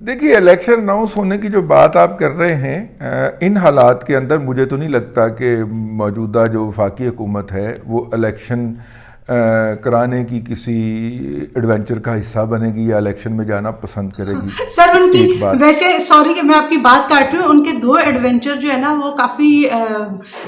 دیکھیے election announce ہونے کی جو بات آپ کر رہے ہیں، ان حالات کے اندر مجھے تو نہیں لگتا کہ موجودہ جو وفاقی حکومت ہے وہ الیکشن کرانے کی کسی ایڈونچر کا حصہ بنے گی یا الیکشن میں جانا پسند کرے گی. سر ان کی ویسے سوری کہ میں آپ کی بات کاٹ رہی ہوں، ان کے 2 ایڈونچر جو ہے نا وہ کافی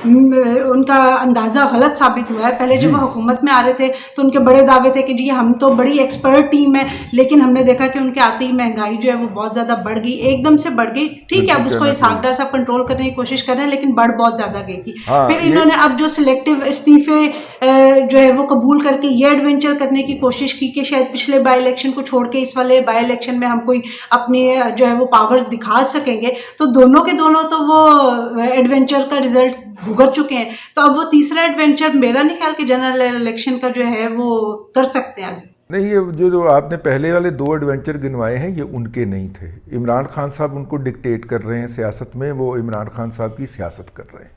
ان کا اندازہ غلط ثابت ہوا ہے. پہلے جب وہ حکومت میں آ رہے تھے تو ان کے بڑے دعوے تھے کہ جی ہم تو بڑی ایکسپرٹ ٹیم ہے، لیکن ہم نے دیکھا کہ ان کے آتے ہی مہنگائی جو ہے وہ بہت زیادہ بڑھ گئی، ایک دم سے بڑھ گئی. ٹھیک ہے اب اس کو اسحاق ڈار صاحب کنٹرول کرنے کی کوشش کر رہے ہیں، لیکن بڑھ بہت زیادہ گئی تھی. پھر انہوں نے اب جو سلیکٹو استعفے جو ہے وہ قبول کر کے یہ ایڈونچر کرنے کی کوشش کی کہ شاید پچھلے بائی الیکشن کو چھوڑ کے اس والے بائی الیکشن میں ہم کوئی اپنی جو ہے وہ پاور دکھا سکیں گے. تو دونوں کے دونوں تو وہ ایڈونچر کا رزلٹ بھگت چکے ہیں. تو اب وہ تیسرا ایڈونچر میرا نہیں خیال کہ جنرل الیکشن کا جو ہے وہ کر سکتے ہیں. نہیں، یہ جو آپ نے پہلے والے 2 ایڈونچر گنوائے ہیں یہ ان کے نہیں تھے. عمران خان صاحب ان کو ڈکٹیٹ کر رہے ہیں سیاست میں، وہ عمران خان صاحب کی سیاست کر رہے ہیں،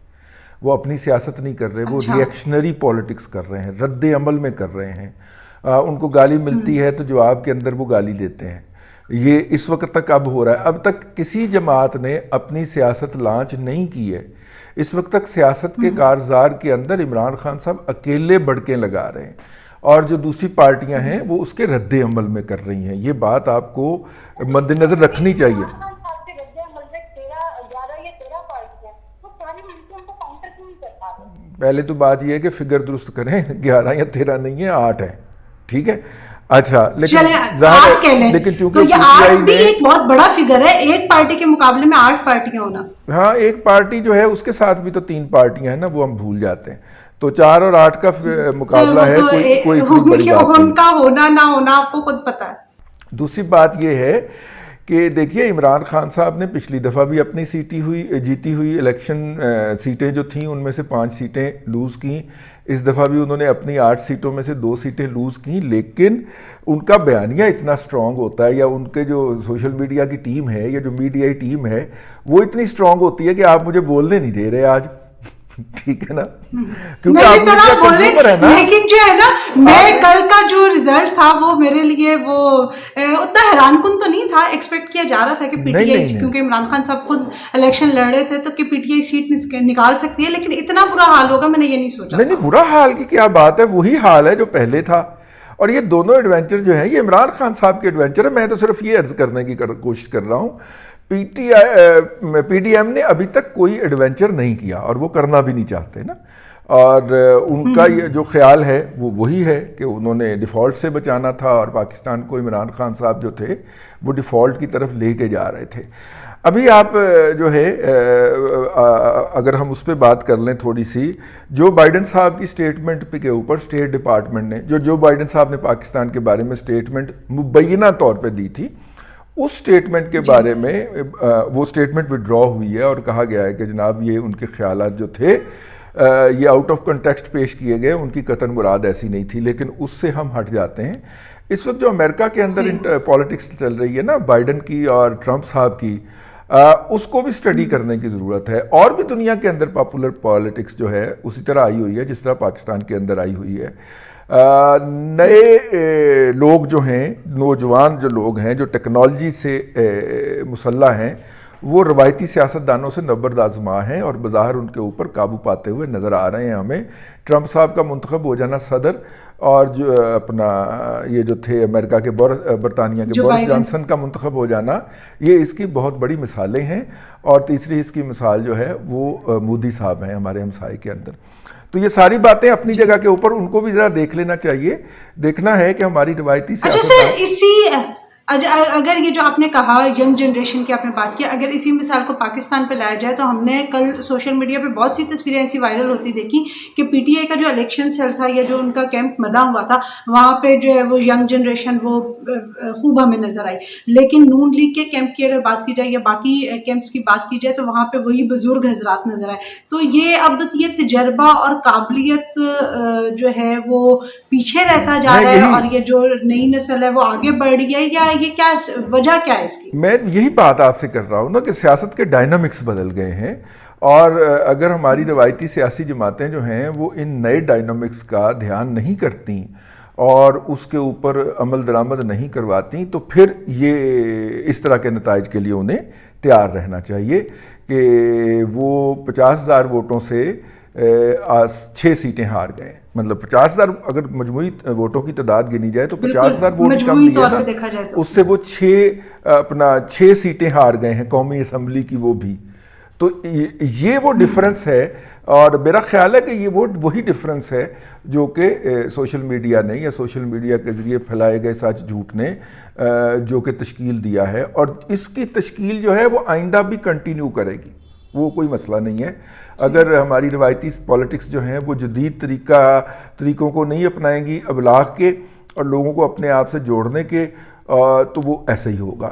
وہ اپنی سیاست نہیں کر رہے. وہ ریئیکشنری پالیٹکس کر رہے ہیں، رد عمل میں کر رہے ہیں. ان کو گالی ملتی ہے تو جواب کے اندر وہ گالی دیتے ہیں. یہ اس وقت تک اب ہو رہا ہے. اب تک کسی جماعت نے اپنی سیاست لانچ نہیں کی ہے. اس وقت تک سیاست کے کارزار کے اندر عمران خان صاحب اکیلے بڑکیں لگا رہے ہیں اور جو دوسری پارٹیاں ہیں وہ اس کے رد عمل میں کر رہی ہیں. یہ بات آپ کو مد نظر رکھنی چاہیے. پہلے تو بات یہ ہے کہ فگر درست کریں، 11 یا 13 نہیں ہے، 8 ہیں. ٹھیک ہے، اچھا، لیکن چونکہ یہ 8 بھی ایک بہت بڑا فگر ہے، ایک پارٹی کے مقابلے میں 8 پارٹیاں ہونا. ہاں، ایک پارٹی جو ہے اس کے ساتھ بھی تو 3 پارٹیاں ہیں نا، وہ ہم بھول جاتے ہیں. تو 4 اور 8 کا مقابلہ ہے، کوئی بڑی بات نہیں. ان کا ہونا نہ ہونا آپ کو خود پتا ہے. دوسری بات یہ ہے کہ دیکھیے عمران خان صاحب نے پچھلی دفعہ بھی اپنی جیتی ہوئی الیکشن سیٹیں جو تھیں ان میں سے 5 سیٹیں لوز کیں. اس دفعہ بھی انہوں نے اپنی 8 سیٹوں میں سے 2 سیٹیں لوز کیں. لیکن ان کا بیانیہ اتنا سٹرونگ ہوتا ہے، یا ان کے جو سوشل میڈیا کی ٹیم ہے یا جو میڈیائی ٹیم ہے وہ اتنی سٹرونگ ہوتی ہے کہ آپ مجھے بولنے نہیں دے رہے آج. ٹھیک ہے نا، کیونکہ آپ کنزیومر ہے نا. لیکن جو ہے نا میں کل کا جو رزلٹ تھا وہ میرے لیے وہ اتنا حیران کن تو نہیں تھا. ایکسپیکٹ کیا جا رہا تھا کہ پی ٹی آئی، کیونکہ عمران خان صاحب خود الیکشن لڑ رہے تھے تو کہ پی ٹی آئی سیٹ نکال سکتی ہے، لیکن اتنا برا حال ہوگا میں نے یہ نہیں سوچا. نہیں، برا حال کی کیا بات ہے، وہی حال ہے جو پہلے تھا. اور یہ دونوں ایڈونچر جو ہیں یہ عمران خان صاحب کے ایڈونچر ہے. میں تو صرف یہ عرض کرنے کی کوشش کر رہا ہوں، پی ٹی ایم نے ابھی تک کوئی ایڈونچر نہیں کیا اور وہ کرنا بھی نہیں چاہتے نا. اور ان کا یہ جو خیال ہے وہ وہی ہے کہ انہوں نے ڈیفالٹ سے بچانا تھا اور پاکستان کو عمران خان صاحب جو تھے وہ ڈیفالٹ کی طرف لے کے جا رہے تھے. ابھی آپ جو ہے اگر ہم اس پہ بات کر لیں تھوڑی سی، جو بائیڈن صاحب کی سٹیٹمنٹ کے اوپر اسٹیٹ ڈپارٹمنٹ نے جو بائیڈن صاحب نے پاکستان کے بارے میں سٹیٹمنٹ مبینہ طور پہ دی تھی، اس سٹیٹمنٹ کے بارے میں وہ سٹیٹمنٹ وڈرا ہوئی ہے اور کہا گیا ہے کہ جناب یہ ان کے خیالات جو تھے یہ آؤٹ آف کنٹیکسٹ پیش کیے گئے، ان کی قطعاً مراد ایسی نہیں تھی. لیکن اس سے ہم ہٹ جاتے ہیں. اس وقت جو امریکہ کے اندر پالیٹکس چل رہی ہے نا بائیڈن کی اور ٹرمپ صاحب کی، اس کو بھی سٹڈی کرنے کی ضرورت ہے. اور بھی دنیا کے اندر پاپولر پالیٹکس جو ہے اسی طرح آئی ہوئی ہے جس طرح پاکستان کے اندر آئی ہوئی ہے. نئے لوگ جو ہیں، نوجوان جو لوگ ہیں جو ٹیکنالوجی سے مسلح ہیں، وہ روایتی سیاستدانوں سے نبرد آزما ہیں اور بظاہر ان کے اوپر قابو پاتے ہوئے نظر آ رہے ہیں ہمیں. ٹرمپ صاحب کا منتخب ہو جانا صدر، اور جو اپنا یہ جو تھے امریکہ کے برطانیہ کے بورس جانسن کا منتخب ہو جانا، یہ اس کی بہت بڑی مثالیں ہیں. اور تیسری اس کی مثال جو ہے وہ مودی صاحب ہیں ہمارے ہمسائے کے اندر. تو یہ ساری باتیں اپنی جگہ کے اوپر ان کو بھی ذرا دیکھ لینا چاہیے. دیکھنا ہے کہ ہماری روایتی سیاست اگر یہ جو آپ نے کہا ینگ جنریشن کی آپ نے بات کی، اگر اسی مثال کو پاکستان پہ لایا جائے تو ہم نے کل سوشل میڈیا پہ بہت سی تصویریں ایسی وائرل ہوتی دیکھی کہ پی ٹی آئی کا جو الیکشن سیل تھا یا جو ان کا کیمپ مدا ہوا تھا وہاں پہ جو ہے وہ ینگ جنریشن وہ خوب ہمیں نظر آئی. لیکن نون لیگ کے کیمپ کی اگر بات کی جائے یا باقی کیمپس کی بات کی جائے تو وہاں پہ وہی بزرگ حضرات نظر آئے. تو یہ اب یہ تجربہ اور قابلیت جو ہے وہ پیچھے رہتا جا رہا ہے اور یہ جو نئی نسل ہے وہ آگے بڑھ رہی ہے، یا یہ کیا وجہ کیا ہے اس کی؟ میں یہی بات آپ سے کر رہا ہوں نا کہ سیاست کے ڈائنامکس بدل گئے ہیں. اور اگر ہماری روایتی سیاسی جماعتیں جو ہیں وہ ان نئے ڈائنامکس کا دھیان نہیں کرتی اور اس کے اوپر عمل درآمد نہیں کرواتی تو پھر یہ اس طرح کے نتائج کے لیے انہیں تیار رہنا چاہیے کہ وہ 50,000 ووٹوں سے 6 سیٹیں ہار گئے. مطلب 50,000 اگر مجموعی ووٹوں کی تعداد گنی جائے تو 50,000 ووٹ کم نہیں ہے نا, اس سے وہ 6 سیٹیں ہار گئے ہیں قومی اسمبلی کی, وہ بھی. تو یہ وہ ڈفرنس ہے, اور میرا خیال ہے کہ یہ وہی ڈفرنس ہے جو کہ سوشل میڈیا نے یا سوشل میڈیا کے ذریعے پھیلائے گئے سچ جھوٹ نے جو کہ تشکیل دیا ہے, اور اس کی تشکیل جو ہے وہ آئندہ بھی کنٹینیو کرے گی, وہ کوئی مسئلہ نہیں ہے. اگر ہماری روایتی پالیٹکس جو ہیں وہ جدید طریقوں کو نہیں اپنائیں گی ابلاغ کے اور لوگوں کو اپنے آپ سے جوڑنے کے, تو وہ ایسا ہی ہوگا.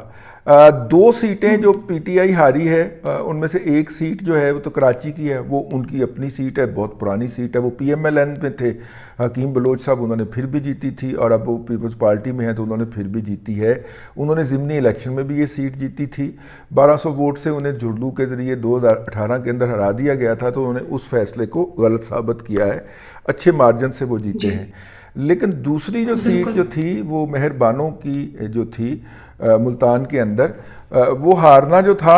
2 سیٹیں جو پی ٹی آئی ہاری ہے ان میں سے ایک سیٹ جو ہے وہ تو کراچی کی ہے, وہ ان کی اپنی سیٹ ہے, بہت پرانی سیٹ ہے. وہ پی ایم ایل این میں تھے حکیم بلوچ صاحب, انہوں نے پھر بھی جیتی تھی, اور اب وہ پیپلز پارٹی میں ہیں تو انہوں نے پھر بھی جیتی ہے. انہوں نے ضمنی الیکشن میں بھی یہ سیٹ جیتی تھی, 1200 ووٹ سے انہیں جھرلو کے ذریعے 2018 کے اندر ہرا دیا گیا تھا, تو انہوں نے اس فیصلے کو غلط ثابت کیا ہے, اچھے مارجن سے وہ جیتے ہیں. لیکن دوسری جو سیٹ جو تھی وہ مہربانوں کی جو تھی ملتان کے اندر, وہ ہارنا جو تھا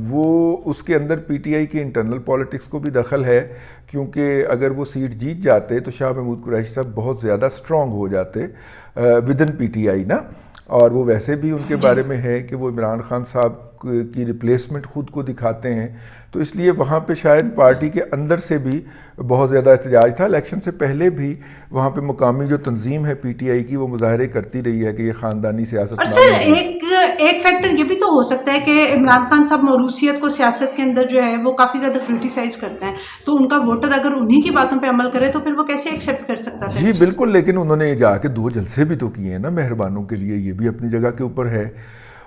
وہ اس کے اندر پی ٹی آئی کی انٹرنل پالیٹکس کو بھی دخل ہے, کیونکہ اگر وہ سیٹ جیت جاتے تو شاہ محمود قریشی صاحب بہت زیادہ سٹرونگ ہو جاتے ودن پی ٹی آئی نا, اور وہ ویسے بھی ان کے بارے میں ہے کہ وہ عمران خان صاحب کی ریپلیسمنٹ خود کو دکھاتے ہیں, تو اس لیے وہاں پہ شاید پارٹی کے اندر سے بھی بہت زیادہ احتجاج تھا. الیکشن سے پہلے بھی وہاں پہ مقامی جو تنظیم ہے پی ٹی آئی کی وہ مظاہرے کرتی رہی ہے کہ یہ خاندانی سیاست. اور سر ایک فیکٹر یہ بھی تو ہو سکتا ہے کہ عمران خان صاحب موروثیت کو سیاست کے اندر جو ہے وہ کافی زیادہ کرٹیسائز کرتے ہیں, تو ان کا ووٹر اگر انہی کی باتوں پہ عمل کرے تو پھر وہ کیسے ایکسیپٹ کر سکتا تھا؟ جی بالکل, لیکن انہوں نے جا کے 2 جلسے بھی تو کیے ہیں نا مہربانوں کے لیے, یہ بھی اپنی جگہ کے اوپر ہے.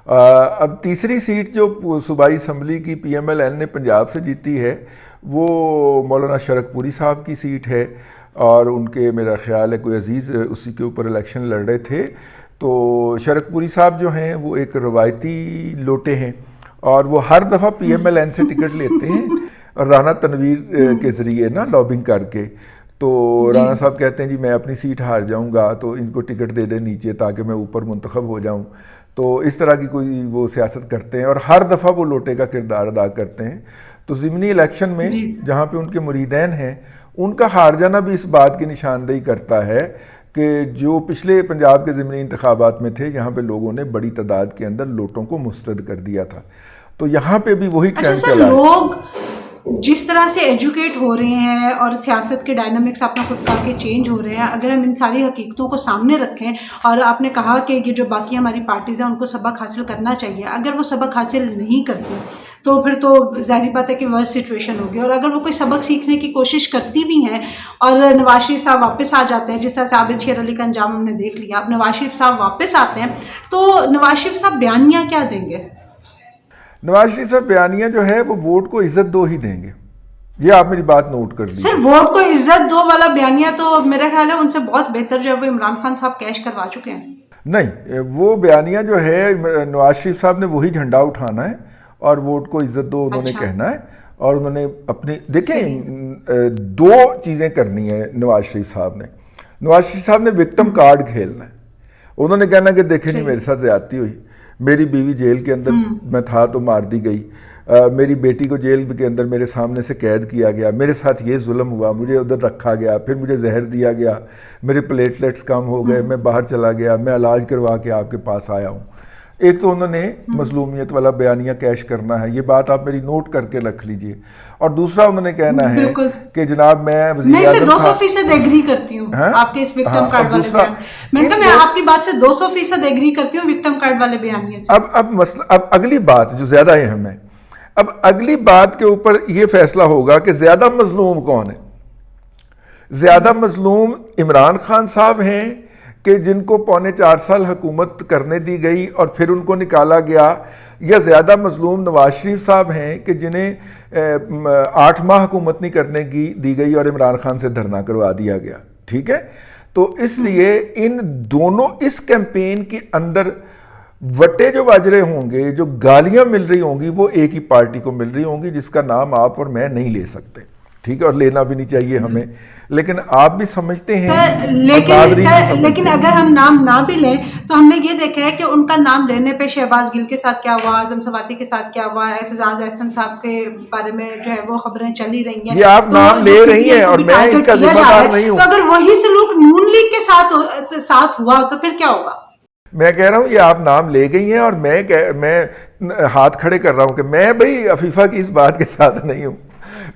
اب تیسری سیٹ جو صوبائی اسمبلی کی پی ایم ایل این نے پنجاب سے جیتی ہے وہ مولانا شرک پوری صاحب کی سیٹ ہے, اور ان کے میرا خیال ہے کوئی عزیز اسی کے اوپر الیکشن لڑ رہے تھے. تو شرک پوری صاحب جو ہیں وہ ایک روایتی لوٹے ہیں, اور وہ ہر دفعہ پی ایم ایل این سے ٹکٹ لیتے ہیں رانا تنویر کے ذریعے نا لابنگ کر کے. تو رانا صاحب کہتے ہیں جی میں اپنی سیٹ ہار جاؤں گا تو ان کو ٹکٹ دے دیں نیچے تاکہ میں اوپر منتخب ہو جاؤں. تو اس طرح کی کوئی وہ سیاست کرتے ہیں, اور ہر دفعہ وہ لوٹے کا کردار ادا کرتے ہیں. تو ضمنی الیکشن میں جہاں پہ ان کے مریدین ہیں ان کا ہار جانا بھی اس بات کی نشاندہی کرتا ہے کہ جو پچھلے پنجاب کے ضمنی انتخابات میں تھے یہاں پہ لوگوں نے بڑی تعداد کے اندر لوٹوں کو مسترد کر دیا تھا. تو یہاں پہ بھی وہی ٹرینڈ چلا ہے. لوگ جس طرح سے ایجوکیٹ ہو رہے ہیں اور سیاست کے ڈائنامکس اپنا خود کر کے چینج ہو رہے ہیں, اگر ہم ان ساری حقیقتوں کو سامنے رکھیں, اور آپ نے کہا کہ یہ جو باقی ہماری پارٹیز ہیں ان کو سبق حاصل کرنا چاہیے, اگر وہ سبق حاصل نہیں کرتی تو پھر تو ظاہری بات ہے کہ ورس سچویشن ہوگی. اور اگر وہ کوئی سبق سیکھنے کی کوشش کرتی بھی ہیں اور نواز شریف صاحب واپس آ جاتے ہیں, جس طرح سے عابد شیر علی کا انجام ہم نے دیکھ لیا, اب نواز شریف صاحب واپس آتے ہیں تو نواز شریف صاحب بیانیہ کیا دیں گے؟ نواز شریف صاحب بیانیہ جو ہے وہ ووٹ کو عزت دو ہی دیں گے. یہ آپ میری بات نوٹ کر لیجیے. سر ووٹ کو عزت دو والا بیانیہ تو میرا خیال ہے ان سے بہت بہتر جو ہے وہ عمران خان صاحب کیش کروا چکے ہیں. نہیں, وہ بیانیہ جو ہے نواز شریف صاحب نے وہی جھنڈا اٹھانا ہے اور ووٹ کو عزت دو انہوں نے کہنا ہے. اور انہوں نے اپنی دیکھیں 2 چیزیں کرنی ہیں نواز شریف صاحب نے. نواز شریف صاحب نے وکٹم کارڈ کھیلنا ہے. انہوں نے کہنا کہ دیکھیں نہیں میرے ساتھ زیادتی ہوئی, میری بیوی جیل کے اندر میں تھا تو مار دی گئی, میری بیٹی کو جیل کے اندر میرے سامنے سے قید کیا گیا, میرے ساتھ یہ ظلم ہوا, مجھے ادھر رکھا گیا, پھر مجھے زہر دیا گیا, میرے پلیٹلیٹس کم ہو گئے, میں باہر چلا گیا, میں علاج کروا کے آپ کے پاس آیا ہوں. ایک تو انہوں نے مظلومیت والا بیانیہ کیش کرنا ہے, یہ بات آپ میری نوٹ کر کے رکھ لیجئے. اور دوسرا انہوں نے کہنا ہے کہ جناب میں وزیر اعظم تھا. 200% ایگری کرتی ہوں آپ کے اس وکٹم کارڈ والے بیان. میں کہا میں آپ کی بات سے 200% ایگری کرتی ہوں وکٹم کارڈ والے بیانیے سے. اب اگلی بات جو زیادہ اہم ہے, اب اگلی بات کے اوپر یہ فیصلہ ہوگا کہ زیادہ مظلوم کون ہے. زیادہ مظلوم عمران خان صاحب ہیں کہ جن کو 4.25 سال حکومت کرنے دی گئی اور پھر ان کو نکالا گیا, یا زیادہ مظلوم نواز شریف صاحب ہیں کہ جنہیں 8 ماہ حکومت نہیں کرنے کی دی گئی اور عمران خان سے دھرنا کروا دیا گیا. ٹھیک ہے, تو اس لیے ان دونوں اس کیمپین کے اندر وٹے جو بج رہے ہوں گے, جو گالیاں مل رہی ہوں گی, وہ ایک ہی پارٹی کو مل رہی ہوں گی جس کا نام آپ اور میں نہیں لے سکتے. ٹھیک ہے, اور لینا بھی نہیں چاہیے ہمیں, لیکن آپ بھی سمجھتے ہیں لیکن اگر ہم نام نہ بھی لیں تو ہم نے یہ دیکھا ہے کہ ان کا نام لینے پہ شہباز گل کے ساتھ کیا ہوا, اعظم سواتی کے ساتھ کیا ہوا, اعتزاز احسن صاحب کے بارے میں جو ہے وہ خبریں چلی رہی ہیں. یہ آپ نام لے رہی ہیں اور میں اس کا ذمہ دار نہیں ہوں. تو اگر وہی سلوک نون لیگ کے ساتھ ہوا تو پھر کیا ہوگا؟ میں کہہ رہا ہوں یہ آپ نام لے گئی ہیں اور میں ہاتھ کھڑے کر رہا ہوں کہ میں بھئی عفیفہ کی اس بات کے ساتھ نہیں ہوں.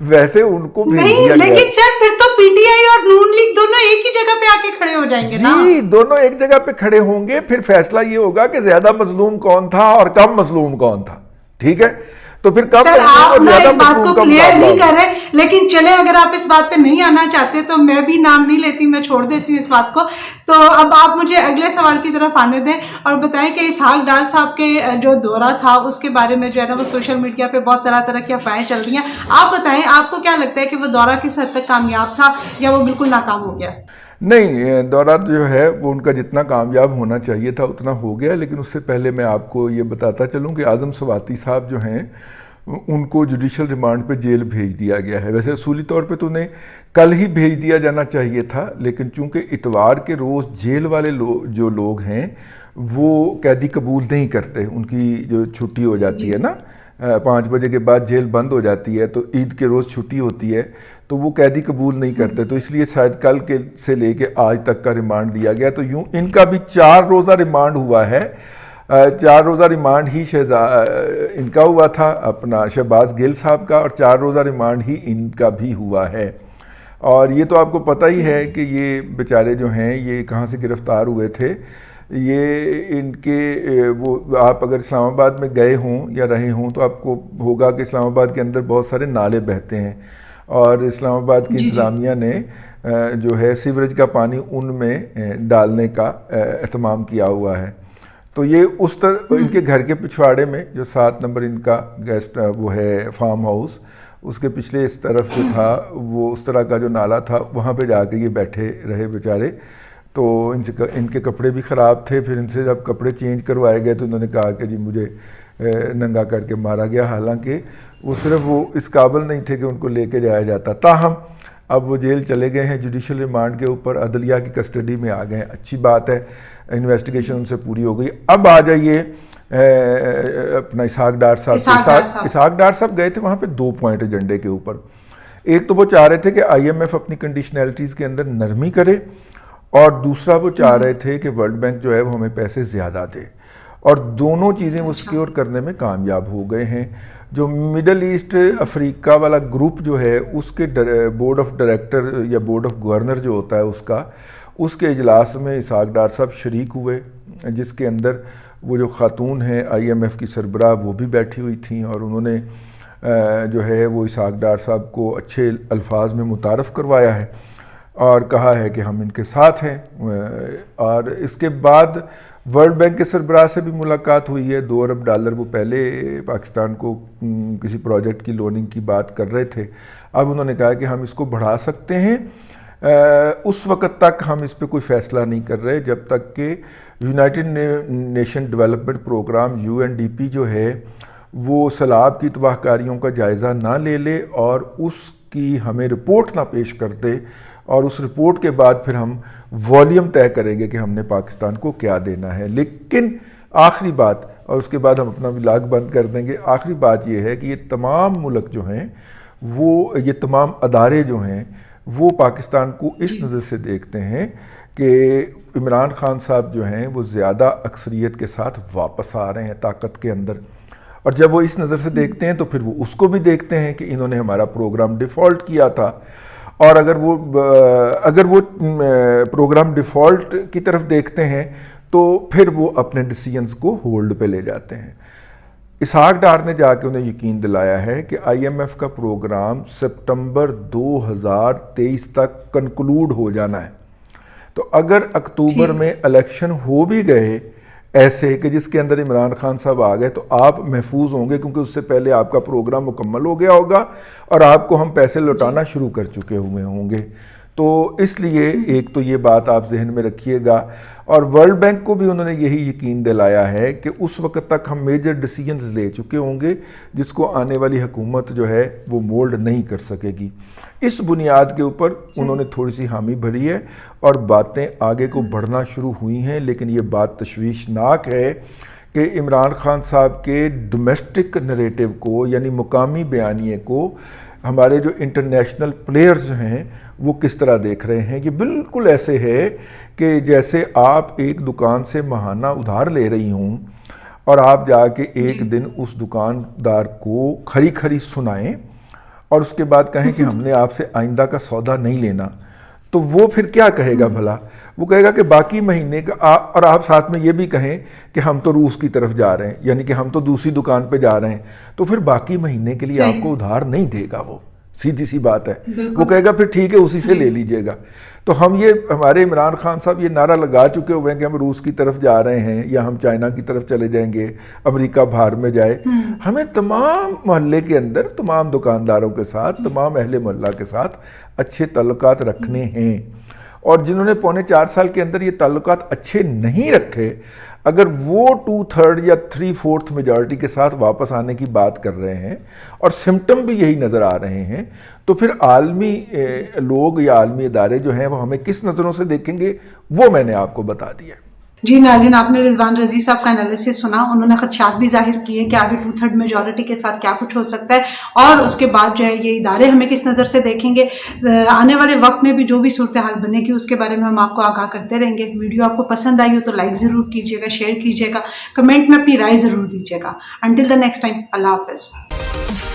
ویسے ان کو بھیج دیا گیا. لیکن سر پھر تو پی ٹی آئی اور نون لیگ دونوں ایک ہی جگہ پہ آ کے کھڑے ہو جائیں گے نا. جی دونوں ایک جگہ پہ کھڑے ہوں گے, پھر فیصلہ یہ ہوگا کہ زیادہ مظلوم کون تھا اور کم مظلوم کون تھا. ٹھیک ہے, تو پھر کم اور زیادہ مظلوم کا کلیئر نہیں کر رہے, لیکن چلے اگر آپ اس بات پہ نہیں آنا چاہتے تو میں بھی نام نہیں لیتی, میں چھوڑ دیتی ہوں اس بات کو. تو اب آپ مجھے اگلے سوال کی طرف آنے دیں اور بتائیں کہ اسحاق ڈار صاحب کے جو دورہ تھا اس کے بارے میں جو ہے نا وہ سوشل میڈیا پہ بہت طرح کی افواہیں چل رہی ہیں. آپ بتائیں آپ کو کیا لگتا ہے کہ وہ دورہ کس حد تک کامیاب تھا یا وہ بالکل ناکام ہو گیا؟ نہیں, دورہ جو ہے وہ ان کا جتنا کامیاب ہونا چاہیے تھا اتنا ہو گیا. لیکن اس سے پہلے میں آپ کو یہ بتاتا چلوں کہ اعظم سواتی صاحب جو ہیں ان کو جوڈیشل ریمانڈ پہ جیل بھیج دیا گیا ہے. ویسے اصولی طور پہ تو انہیں کل ہی بھیج دیا جانا چاہیے تھا, لیکن چونکہ اتوار کے روز جیل والے جو لوگ ہیں وہ قیدی قبول نہیں کرتے. ان کی جو چھٹی ہو جاتی ہے نا 5 بجے کے بعد جیل بند ہو جاتی ہے, تو عید کے روز چھٹی ہوتی ہے, تو وہ قیدی قبول نہیں کرتے. تو اس لیے شاید کل کے سے لے کے آج تک کا ریمانڈ دیا گیا. تو یوں ان کا بھی 4 روزہ ریمانڈ ہوا ہے. 4 روزہ ریمانڈ ہی ان کا ہوا تھا, اپنا شہباز گل صاحب کا, اور 4 روزہ ریمانڈ ہی ان کا بھی ہوا ہے. اور یہ تو آپ کو پتہ ہی ہے کہ یہ بیچارے جو ہیں یہ کہاں سے گرفتار ہوئے تھے. یہ ان کے وہ آپ اگر اسلام آباد میں گئے ہوں یا رہے ہوں تو آپ کو ہوگا کہ اسلام آباد کے اندر بہت سارے نالے بہتے ہیں, اور اسلام آباد کی انتظامیہ نے جو ہے سیوریج کا پانی ان میں ڈالنے کا اہتمام کیا ہوا ہے. تو یہ اس طرح ان کے گھر کے پچھواڑے میں جو 7 نمبر ان کا گیسٹ وہ ہے فارم ہاؤس, اس کے پچھلے اس طرف جو تھا وہ اس طرح کا جو نالا تھا وہاں پہ جا کے یہ بیٹھے رہے بیچارے. تو ان کے کپڑے بھی خراب تھے. پھر ان سے جب کپڑے چینج کروائے گئے تو انہوں نے کہا کہ جی مجھے ننگا کر کے مارا گیا, حالانکہ وہ صرف وہ اس قابل نہیں تھے کہ ان کو لے کے جایا جاتا. تاہم اب وہ جیل چلے گئے ہیں, جوڈیشل ریمانڈ کے اوپر عدلیہ کی کسٹڈی میں آ گئے ہیں. اچھی بات ہے, انویسٹیگیشن ان سے پوری ہو گئی. اب آ جائیے اپنا اسحاق ڈار صاحب. اسحاق ڈار صاحب گئے تھے وہاں پہ 2 پوائنٹ ایجنڈے کے اوپر. ایک تو وہ چاہ رہے تھے کہ آئی ایم ایف اپنی کنڈیشنلٹیز کے اندر نرمی کرے, اور دوسرا وہ چاہ رہے تھے کہ ورلڈ بینک جو ہے وہ ہمیں پیسے زیادہ دے, اور دونوں چیزیں وہ سیکیور کرنے میں کامیاب ہو گئے ہیں. جو مڈل ایسٹ افریقہ والا گروپ جو ہے اس کے بورڈ آف ڈائریکٹر یا بورڈ آف گورنر جو ہوتا ہے اس کے اجلاس میں اسحاق ڈار صاحب شریک ہوئے, جس کے اندر وہ جو خاتون ہیں آئی ایم ایف کی سربراہ وہ بھی بیٹھی ہوئی تھیں, اور انہوں نے جو ہے وہ اسحاق ڈار صاحب کو اچھے الفاظ میں متعارف کروایا ہے اور کہا ہے کہ ہم ان کے ساتھ ہیں. اور اس کے بعد ورلڈ بینک کے سربراہ سے بھی ملاقات ہوئی ہے. $2 ارب وہ پہلے پاکستان کو کسی پروجیکٹ کی لوننگ کی بات کر رہے تھے. اب انہوں نے کہا کہ ہم اس کو بڑھا سکتے ہیں. اس وقت تک ہم اس پہ کوئی فیصلہ نہیں کر رہے جب تک کہ united nation development programme UNDP جو ہے وہ سیلاب کی تباہ کاریوں کا جائزہ نہ لے لے اور اس کی ہمیں رپورٹ نہ پیش کر دے, اور اس رپورٹ کے بعد پھر ہم والیوم طے کریں گے کہ ہم نے پاکستان کو کیا دینا ہے. لیکن آخری بات, اور اس کے بعد ہم اپنا ولاگ بند کر دیں گے, آخری بات یہ ہے کہ یہ تمام ملک جو ہیں وہ یہ تمام ادارے جو ہیں وہ پاکستان کو اس نظر سے دیکھتے ہیں کہ عمران خان صاحب جو ہیں وہ زیادہ اکثریت کے ساتھ واپس آ رہے ہیں طاقت کے اندر, اور جب وہ اس نظر سے دیکھتے ہیں تو پھر وہ اس کو بھی دیکھتے ہیں کہ انہوں نے ہمارا پروگرام ڈیفالٹ کیا تھا, اور اگر وہ پروگرام ڈیفالٹ کی طرف دیکھتے ہیں تو پھر وہ اپنے ڈیسیژنز کو ہولڈ پہ لے جاتے ہیں. اسحاق ڈار نے جا کے انہیں یقین دلایا ہے کہ آئی ایم ایف کا پروگرام سپٹمبر 2023 تک کنکلوڈ ہو جانا ہے. تو اگر اکتوبر میں الیکشن ہو بھی گئے ایسے کہ جس کے اندر عمران خان صاحب آ گئے تو آپ محفوظ ہوں گے, کیونکہ اس سے پہلے آپ کا پروگرام مکمل ہو گیا ہوگا اور آپ کو ہم پیسے لوٹانا شروع کر چکے ہوئے ہوں گے. تو اس لیے ایک تو یہ بات آپ ذہن میں رکھیے گا، اور ورلڈ بینک کو بھی انہوں نے یہی یقین دلایا ہے کہ اس وقت تک ہم میجر ڈیسیجنز لے چکے ہوں گے جس کو آنے والی حکومت جو ہے وہ مولڈ نہیں کر سکے گی۔ اس بنیاد کے اوپر انہوں نے تھوڑی سی حامی بھری ہے اور باتیں آگے کو بڑھنا شروع ہوئی ہیں، لیکن یہ بات تشویشناک ہے کہ عمران خان صاحب کے ڈومیسٹک نریٹو کو، یعنی مقامی بیانیے کو، ہمارے جو انٹرنیشنل پلیئرز ہیں وہ کس طرح دیکھ رہے ہیں۔ یہ بالکل ایسے ہے کہ جیسے آپ ایک دکان سے ماہانہ ادھار لے رہی ہوں اور آپ جا کے ایک دن اس دکاندار کو کھری کھری سنائیں اور اس کے بعد کہیں کہ ہم نے آپ سے آئندہ کا سودا نہیں لینا، تو وہ پھر کیا کہے گا بھلا؟ وہ کہے گا کہ باقی مہینے کا اور آپ ساتھ میں یہ بھی کہیں کہ ہم تو روس کی طرف جا رہے ہیں، یعنی کہ ہم تو دوسری دکان پہ جا رہے ہیں، تو پھر باقی مہینے کے لیے آپ کو ادھار نہیں دے گا، وہ سیدھی سی بات ہے۔ وہ کہے گا پھر ٹھیک ہے اسی سے لے لیجئے گا۔ تو ہمارے عمران خان صاحب یہ نعرہ لگا چکے ہوئے ہیں کہ ہم روس کی طرف جا رہے ہیں یا ہم چائنا کی طرف چلے جائیں گے، امریکہ باہر میں جائے۔ ہمیں تمام محلے کے اندر تمام دکانداروں کے ساتھ، تمام اہل محلہ کے ساتھ اچھے تعلقات رکھنے ہیں، اور جنہوں نے 4.25 سال کے اندر یہ تعلقات اچھے نہیں رکھے، اگر وہ 2/3 یا 3/4 میجارٹی کے ساتھ واپس آنے کی بات کر رہے ہیں اور سمٹم بھی یہی نظر آ رہے ہیں، تو پھر عالمی لوگ یا عالمی ادارے جو ہیں وہ ہمیں کس نظروں سے دیکھیں گے وہ میں نے آپ کو بتا دیا۔ جی ناظرین، آپ نے رضوان رضی صاحب کا انالیسس سنا، انہوں نے خدشات بھی ظاہر کیے کہ آگے 2/3 میجورٹی کے ساتھ کیا کچھ ہو سکتا ہے، اور اس کے بعد جو ہے یہ ادارے ہمیں کس نظر سے دیکھیں گے۔ آنے والے وقت میں بھی جو بھی صورتحال بنے گی اس کے بارے میں ہم آپ کو آگاہ کرتے رہیں گے۔ ویڈیو آپ کو پسند آئی ہو تو لائک ضرور کیجیے گا، شیئر کیجیے گا، کمنٹ میں اپنی رائے ضرور دیجیے گا۔ انٹل دا نیکسٹ ٹائم، اللہ حافظ۔